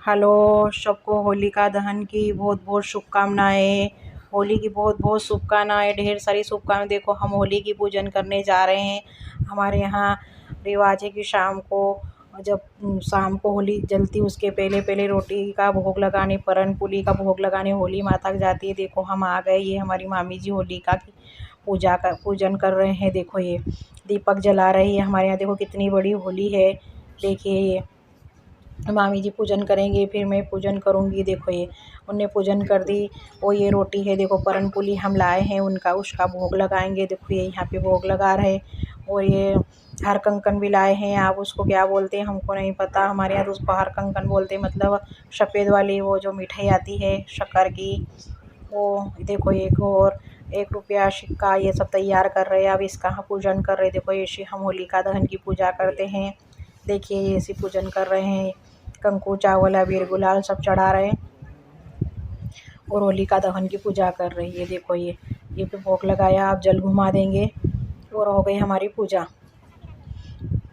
Hello, सबको होलिका दहन की बहुत बहुत शुभकामनाएं। होली की बहुत बहुत शुभकामनाएं, ढेर सारी शुभकामनाएं। देखो हम होली की पूजन करने जा रहे हैं। हमारे यहाँ रिवाज है कि जब शाम को होली जलती उसके पहले पहले रोटी का भोग लगाने, परन पुली का भोग लगाने होली माता को जाती है। देखो हम आ गए, ये हमारी मामी जी होलिका की पूजन कर रहे हैं। देखो ये दीपक जला रही है हमारे यहाँ। देखो कितनी बड़ी होली है। देखिए ये मामी जी पूजन करेंगे, फिर मैं पूजन करूँगी। देखो ये उनने पूजन कर दी। वो ये रोटी है, देखो परन पुली हम लाए हैं उनका, उसका भोग लगाएंगे। देखो ये यहाँ पे भोग लगा रहे। और ये हर कंकन भी लाए हैं। आप उसको क्या बोलते हैं हमको नहीं पता, हमारे यहाँ तो उसको हर कंकन बोलते हैं। मतलब सफ़ेद वाली वो जो मिठाई आती है शक्कर की, वो देखो एक और 1 रुपया सिक्का ये सब तैयार कर रहे हैं। अब इसका हम पूजन कर रहे हैं। देखो ये हम होलिका दहन की पूजा करते हैं। देखिए ये ऐसी पूजन कर रहे हैं। कंकु चावल अबीर गुलाल सब चढ़ा रहे हैं और होलिका दहन की पूजा कर रही है। देखो ये पे भोग लगाया, आप जल घुमा देंगे और हो गई हमारी पूजा।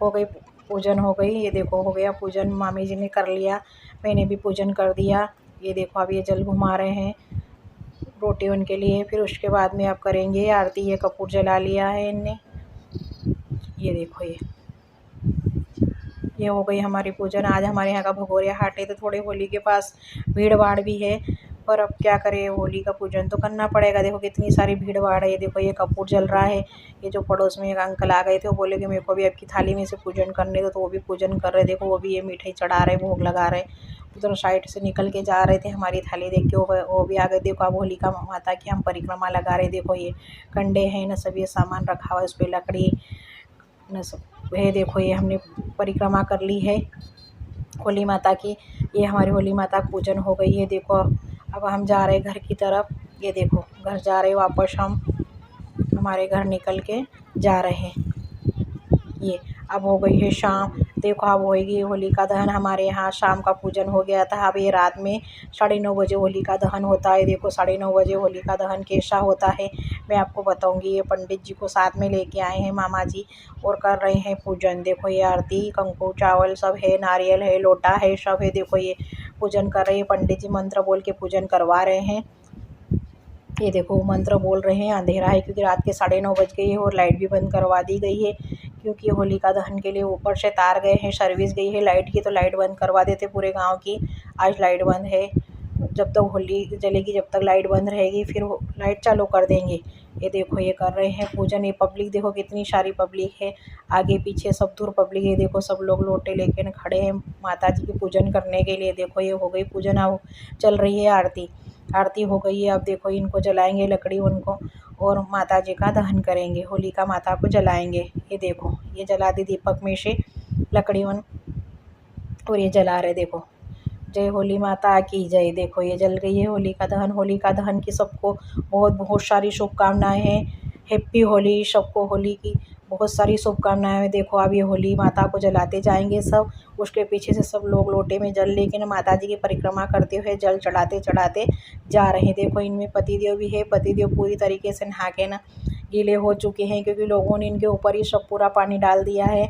हो गई पूजन हो गई। ये देखो हो गया पूजन, मामी जी ने कर लिया, मैंने भी पूजन कर दिया। ये देखो अब ये जल घुमा रहे हैं रोटी उनके लिए। फिर उसके बाद में आप करेंगे आरती। ये कपूर जला लिया है इनने। ये देखो ये हो गई हमारी पूजन। आज हमारे यहाँ का भगोरिया हाट है, तो थोड़ी होली के पास भीड़ भाड़ भी है, पर अब क्या करें, होली का पूजन तो करना पड़ेगा। देखो कितनी सारी भीड़ भाड़ है। देखो ये कपूर जल रहा है। ये जो पड़ोस में एक अंकल आ गए थे, वो बोले कि मेरे को भी आपकी थाली में से पूजन करने दो, तो वो भी पूजन कर रहे। देखो वो भी ये मिठाई चढ़ा रहे, भोग लगा रहे। उधर साइड से निकल के जा रहे थे, हमारी थाली देख के वो भी आ गए। देखो अब होलिका माता की हम परिक्रमा लगा रहे। देखो ये कंडे हैं न, सब ये सामान रखा हुआ है, उस पर लकड़ी न सब है। देखो ये हमने परिक्रमा कर ली है होली माता की। ये हमारी होली माता की पूजन हो गई है। देखो अब हम जा रहे घर की तरफ। ये देखो घर जा रहे वापस, हम हमारे घर निकल के जा रहे हैं। ये अब हो गई है शाम। देखो अब होएगी होलिका दहन। हमारे यहाँ शाम का पूजन हो गया था। अब ये रात में 9:30 बजे होलिका दहन होता है। देखो 9:30 बजे होलिका दहन कैसा होता है मैं आपको बताऊंगी। ये पंडित जी को साथ में लेके आए हैं मामा जी और कर रहे हैं पूजन। देखो ये आरती, कंकु चावल सब है, नारियल है, लोटा है, सब है। देखो ये पूजन कर रहे हैं पंडित जी, मंत्र बोल के पूजन करवा रहे हैं। ये देखो मंत्र बोल रहे हैं। अंधेरा है क्योंकि रात के 9:30 बज गई है और लाइट भी बंद करवा दी गई है, क्योंकि होलिका दहन के लिए ऊपर से तार गए हैं, सर्विस गई है लाइट की, तो लाइट बंद करवा देते पूरे गांव की। आज लाइट बंद है, जब तक होली जलेगी जब तक लाइट बंद रहेगी, फिर लाइट चालू कर देंगे। ये देखो ये कर रहे हैं पूजन। ये पब्लिक देखो कितनी सारी पब्लिक है, आगे पीछे सब दूर पब्लिक है। देखो सब लोग लोटे लेके खड़े हैं माता जी की पूजन करने के लिए। देखो ये हो गई पूजन। अब चल रही है आरती। आरती हो गई है। अब देखो इनको जलाएंगे लकड़ी उनको, और माता जी का दहन करेंगे, होलिका माता को जलाएंगे। ये देखो ये जला दी दीपक में से लकड़ी उन, और ये जला रहे। देखो जय होली माता की जय। देखो ये जल गई है होलिका दहन। होलिका दहन की सबको बहुत बहुत सारी शुभकामनाएं हैं। हैप्पी होली। सबको होली की बहुत सारी शुभकामनाएं हैं। देखो अब ये होली माता को जलाते जाएंगे सब, उसके पीछे से सब लोग लोटे में जल लेके ना माता जी की परिक्रमा करते हुए जल चढ़ाते चढ़ाते जा रहे हैं। देखो इनमें पतिदेव भी है। पतिदेव पूरी तरीके से नहा के ना गीले हो चुके हैं, क्योंकि लोगों ने इनके ऊपर ही सब पूरा पानी डाल दिया है।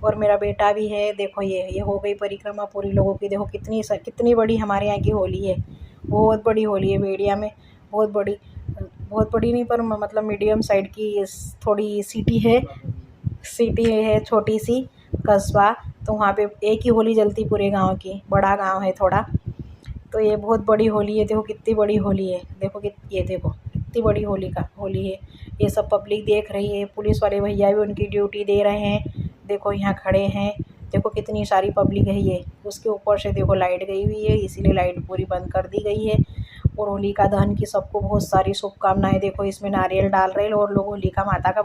और मेरा बेटा भी है। देखो ये हो गई परिक्रमा पूरी लोगों की। देखो कितनी बड़ी हमारे यहाँ की होली है, बहुत बड़ी होली है बेड़िया में। बहुत बड़ी नहीं, पर मतलब मीडियम साइड की थोड़ी सिटी है छोटी सी कस्बा, तो वहाँ पे एक ही होली जलती पूरे गांव की। बड़ा गांव है थोड़ा, तो ये बहुत बड़ी होली है। देखो कितनी बड़ी होली है। देखो ये देखो कितनी बड़ी होली है। ये सब पब्लिक देख रही है। पुलिस वाले भैया भी उनकी ड्यूटी दे रहे हैं। देखो यहाँ खड़े हैं। देखो कितनी सारी पब्लिक है। ये उसके ऊपर से देखो लाइट गई हुई है, इसीलिए लाइट पूरी बंद कर दी गई है। और होलिका दहन की सबको बहुत सारी शुभकामनाएं। देखो इसमें नारियल डाल रहे हैं और लोग होलिका माता का